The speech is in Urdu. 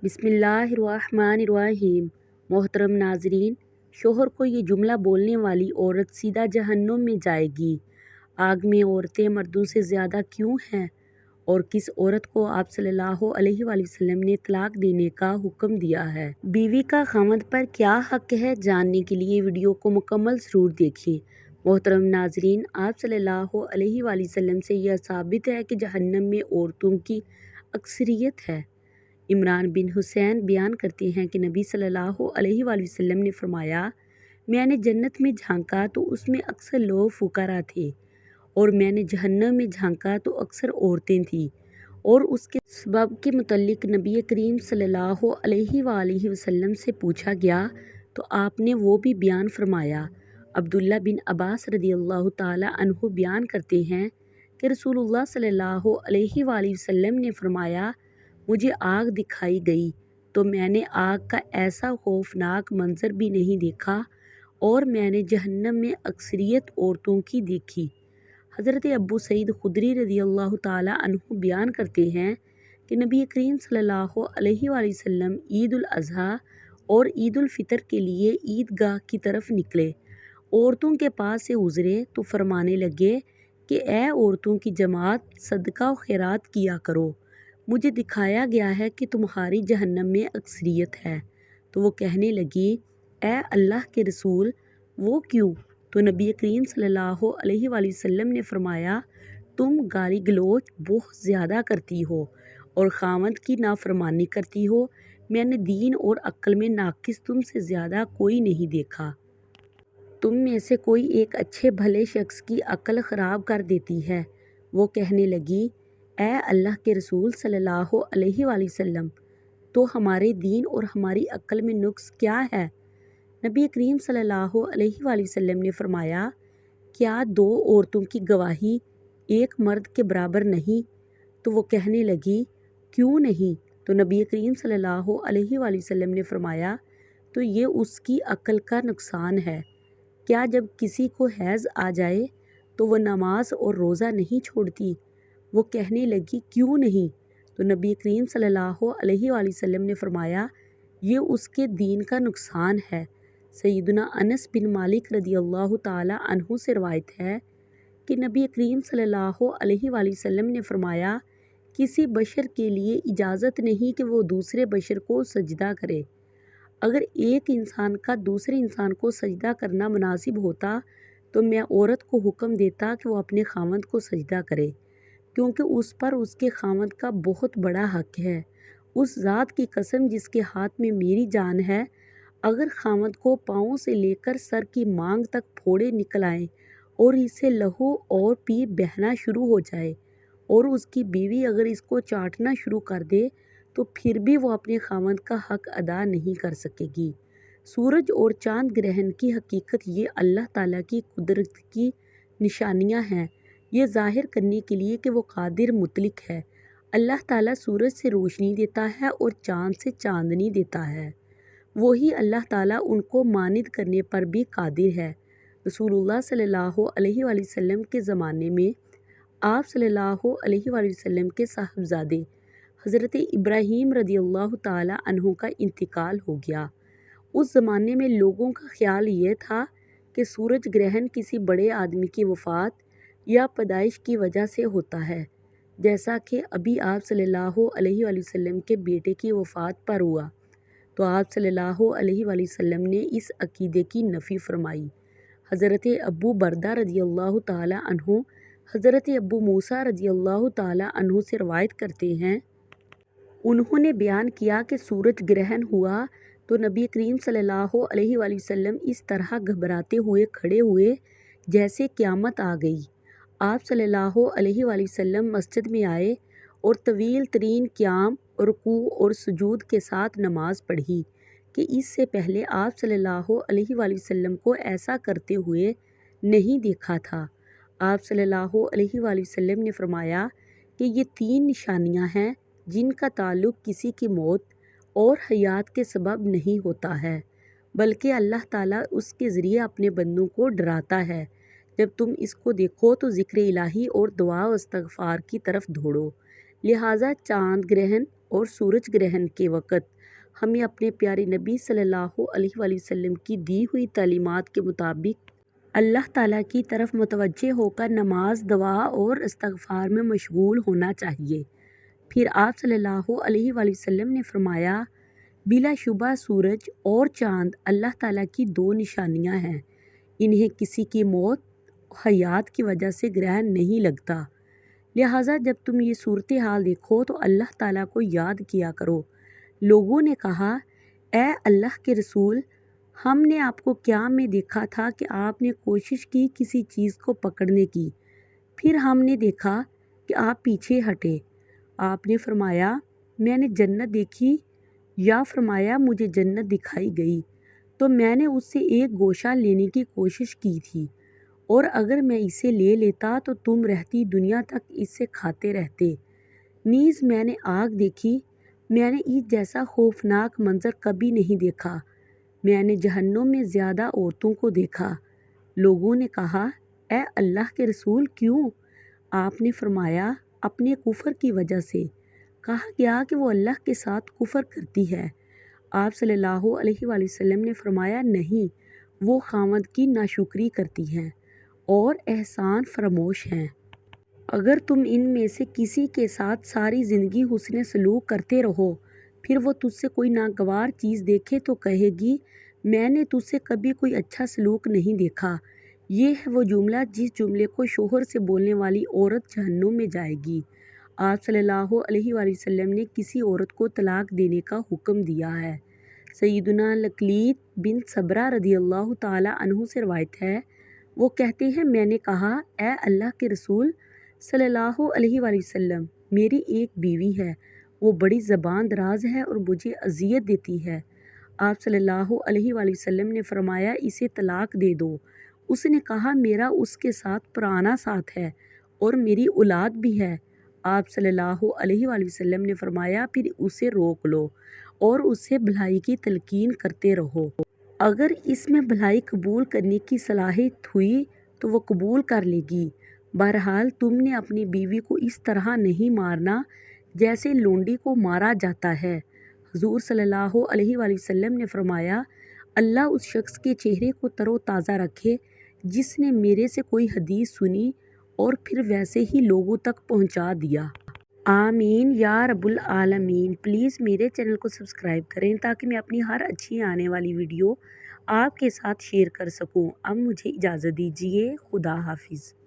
بسم اللہ الرحمن الرحیم۔ محترم ناظرین، شوہر کو یہ جملہ بولنے والی عورت سیدھا جہنم میں جائے گی۔ آگ میں عورتیں مردوں سے زیادہ کیوں ہیں اور کس عورت کو آپ صلی اللہ علیہ وآلہ وسلم نے طلاق دینے کا حکم دیا ہے؟ بیوی کا خاوند پر کیا حق ہے؟ جاننے کے لیے ویڈیو کو مکمل ضرور دیکھیں۔ محترم ناظرین، آپ صلی اللہ علیہ وآلہ وسلم سے یہ ثابت ہے کہ جہنم میں عورتوں کی اکثریت ہے۔ عمران بن حسین بیان کرتے ہیں کہ نبی صلی اللہ علیہ وآلہ وسلم نے فرمایا، میں نے جنت میں جھانکا تو اس میں اکثر لوگ فقراء تھے اور میں نے جہنم میں جھانکا تو اکثر عورتیں تھیں، اور اس کے سبب کے متعلق نبی کریم صلی اللہ علیہ وآلہ وسلم سے پوچھا گیا تو آپ نے وہ بھی بیان فرمایا۔ عبداللہ بن عباس رضی اللہ تعالیٰ عنہ بیان کرتے ہیں کہ رسول اللہ صلی اللہ علیہ وآلہ وسلم نے فرمایا، مجھے آگ دکھائی گئی تو میں نے آگ کا ایسا خوفناک منظر بھی نہیں دیکھا اور میں نے جہنم میں اکثریت عورتوں کی دیکھی۔ حضرت ابو سعید خدری رضی اللہ تعالیٰ عنہ بیان کرتے ہیں کہ نبی کریم صلی اللہ علیہ وآلہ وسلم عید الاضحیٰ اور عید الفطر کے لیے عیدگاہ کی طرف نکلے، عورتوں کے پاس سے گزرے تو فرمانے لگے کہ اے عورتوں کی جماعت، صدقہ و خیرات کیا کرو، مجھے دکھایا گیا ہے کہ تمہاری جہنم میں اکثریت ہے۔ تو وہ کہنے لگی، اے اللہ کے رسول، وہ کیوں؟ تو نبی کریم صلی اللہ علیہ وآلہ وسلم نے فرمایا، تم گالی گلوچ بہت زیادہ کرتی ہو اور خاوند کی نافرمانی کرتی ہو۔ میں نے دین اور عقل میں ناقص تم سے زیادہ کوئی نہیں دیکھا۔ تم میں سے کوئی ایک اچھے بھلے شخص کی عقل خراب کر دیتی ہے۔ وہ کہنے لگی، اے اللہ کے رسول صلی اللہ علیہ وآلہ وسلم، تو ہمارے دین اور ہماری عقل میں نقص کیا ہے؟ نبی کریم صلی اللہ علیہ وآلہ وسلم نے فرمایا، کیا دو عورتوں کی گواہی ایک مرد کے برابر نہیں؟ تو وہ کہنے لگی، کیوں نہیں؟ تو نبی کریم صلی اللہ علیہ وآلہ وسلم نے فرمایا، تو یہ اس کی عقل کا نقصان ہے۔ کیا جب کسی کو حیض آ جائے تو وہ نماز اور روزہ نہیں چھوڑتی؟ وہ کہنے لگی، کیوں نہیں؟ تو نبی کریم صلی اللہ علیہ وآلہ وسلم نے فرمایا، یہ اس کے دین کا نقصان ہے۔ سیدنا انس بن مالک رضی اللہ تعالیٰ عنہ سے روایت ہے کہ نبی کریم صلی اللہ علیہ وآلہ وسلم نے فرمایا، کسی بشر کے لیے اجازت نہیں کہ وہ دوسرے بشر کو سجدہ کرے۔ اگر ایک انسان کا دوسرے انسان کو سجدہ کرنا مناسب ہوتا تو میں عورت کو حکم دیتا کہ وہ اپنے خاوند کو سجدہ کرے، کیونکہ اس پر اس کے خاوند کا بہت بڑا حق ہے۔ اس ذات کی قسم جس کے ہاتھ میں میری جان ہے، اگر خاوند کو پاؤں سے لے کر سر کی مانگ تک پھوڑے نکل آئیں اور اس سے لہو اور پیپ بہنا شروع ہو جائے اور اس کی بیوی اگر اس کو چاٹنا شروع کر دے تو پھر بھی وہ اپنے خاوند کا حق ادا نہیں کر سکے گی۔ سورج اور چاند گرہن کی حقیقت یہ اللہ تعالیٰ کی قدرت کی نشانیاں ہیں، یہ ظاہر کرنے کے لیے کہ وہ قادر مطلق ہے۔ اللہ تعالیٰ سورج سے روشنی دیتا ہے اور چاند سے چاندنی دیتا ہے، وہی اللہ تعالیٰ ان کو مانند کرنے پر بھی قادر ہے۔ رسول اللہ صلی اللہ علیہ وآلہ وسلم کے زمانے میں آپ صلی اللہ علیہ وآلہ وسلم کے صاحبزادے حضرت ابراہیم رضی اللہ تعالیٰ عنہ کا انتقال ہو گیا۔ اس زمانے میں لوگوں کا خیال یہ تھا کہ سورج گرہن کسی بڑے آدمی کی وفات یا پیدائش کی وجہ سے ہوتا ہے، جیسا کہ ابھی آپ صلی اللہ علیہ وآلہ وسلم کے بیٹے کی وفات پر ہوا، تو آپ صلی اللہ علیہ وآلہ وسلم نے اس عقیدے کی نفی فرمائی۔ حضرت ابو بردہ رضی اللہ تعالیٰ عنہ حضرت ابو موسیٰ رضی اللہ تعالیٰ عنہ سے روایت کرتے ہیں، انہوں نے بیان کیا کہ سورج گرہن ہوا تو نبی کریم صلی اللہ علیہ وآلہ وسلم اس طرح گھبراتے ہوئے کھڑے ہوئے جیسے قیامت آ گئی۔ آپ صلی اللہ علیہ وآلہ وسلم مسجد میں آئے اور طویل ترین قیام، رکوع اور سجود کے ساتھ نماز پڑھی کہ اس سے پہلے آپ صلی اللہ علیہ وآلہ وسلم کو ایسا کرتے ہوئے نہیں دیکھا تھا۔ آپ صلی اللہ علیہ وآلہ وسلم نے فرمایا کہ یہ تین نشانیاں ہیں جن کا تعلق کسی کی موت اور حیات کے سبب نہیں ہوتا ہے، بلکہ اللہ تعالیٰ اس کے ذریعے اپنے بندوں کو ڈراتا ہے۔ جب تم اس کو دیکھو تو ذکر الہی اور دعا و استغفار کی طرف دوڑو۔ لہٰذا چاند گرہن اور سورج گرہن کے وقت ہمیں اپنے پیارے نبی صلی اللہ علیہ وآلہ وسلم کی دی ہوئی تعلیمات کے مطابق اللہ تعالیٰ کی طرف متوجہ ہو کر نماز، دعا اور استغفار میں مشغول ہونا چاہیے۔ پھر آپ صلی اللہ علیہ وآلہ وسلم نے فرمایا، بلا شبہ سورج اور چاند اللہ تعالیٰ کی دو نشانیاں ہیں، انہیں کسی کی موت حیات کی وجہ سے گرہن نہیں لگتا، لہٰذا جب تم یہ صورتحال دیکھو تو اللہ تعالیٰ کو یاد کیا کرو۔ لوگوں نے کہا، اے اللہ کے رسول، ہم نے آپ کو قیام میں دیکھا تھا کہ آپ نے کوشش کی کسی چیز کو پکڑنے کی، پھر ہم نے دیکھا کہ آپ پیچھے ہٹے۔ آپ نے فرمایا، میں نے جنت دیکھی، یا فرمایا مجھے جنت دکھائی گئی تو میں نے اس سے ایک گوشہ لینے کی کوشش کی تھی، اور اگر میں اسے لے لیتا تو تم رہتی دنیا تک اس سے کھاتے رہتے۔ نیز میں نے آگ دیکھی، میں نے اس جیسا خوفناک منظر کبھی نہیں دیکھا۔ میں نے جہنم میں زیادہ عورتوں کو دیکھا۔ لوگوں نے کہا، اے اللہ کے رسول کیوں؟ آپ نے فرمایا، اپنے کفر کی وجہ سے۔ کہا گیا کہ وہ اللہ کے ساتھ کفر کرتی ہے۔ آپ صلی اللہ علیہ وآلہ وسلم نے فرمایا، نہیں، وہ خاوند کی ناشکری کرتی ہیں اور احسان فراموش ہیں۔ اگر تم ان میں سے کسی کے ساتھ ساری زندگی حسن سلوک کرتے رہو، پھر وہ تجھ سے کوئی ناگوار چیز دیکھے تو کہے گی، میں نے تجھ سے کبھی کوئی اچھا سلوک نہیں دیکھا۔ یہ ہے وہ جملہ جس جملے کو شوہر سے بولنے والی عورت جہنم میں جائے گی۔ آپ صلی اللہ علیہ وآلہ وسلم نے کسی عورت کو طلاق دینے کا حکم دیا ہے۔ سیدنا لقیط بن صبرہ رضی اللہ تعالیٰ عنہ سے روایت ہے، وہ کہتے ہیں، میں نے کہا، اے اللہ کے رسول صلی اللہ علیہ وآلہ وسلم، میری ایک بیوی ہے، وہ بڑی زبان دراز ہے اور مجھے اذیت دیتی ہے۔ آپ صلی اللہ علیہ وآلہ وسلم نے فرمایا، اسے طلاق دے دو۔ اس نے کہا، میرا اس کے ساتھ پرانا ساتھ ہے اور میری اولاد بھی ہے۔ آپ صلی اللہ علیہ وآلہ وسلم نے فرمایا، پھر اسے روک لو اور اسے بھلائی کی تلقین کرتے رہو۔ اگر اس میں بھلائی قبول کرنے کی صلاحیت ہوئی تو وہ قبول کر لے گی۔ بہرحال تم نے اپنی بیوی کو اس طرح نہیں مارنا جیسے لونڈی کو مارا جاتا ہے۔ حضور صلی اللہ علیہ وآلہ وسلم نے فرمایا، اللہ اس شخص کے چہرے کو تر و تازہ رکھے جس نے میرے سے کوئی حدیث سنی اور پھر ویسے ہی لوگوں تک پہنچا دیا۔ آمین یا رب العالمین۔ پلیز میرے چینل کو سبسکرائب کریں تاکہ میں اپنی ہر اچھی آنے والی ویڈیو آپ کے ساتھ شیئر کر سکوں۔ اب مجھے اجازت دیجیے، خدا حافظ۔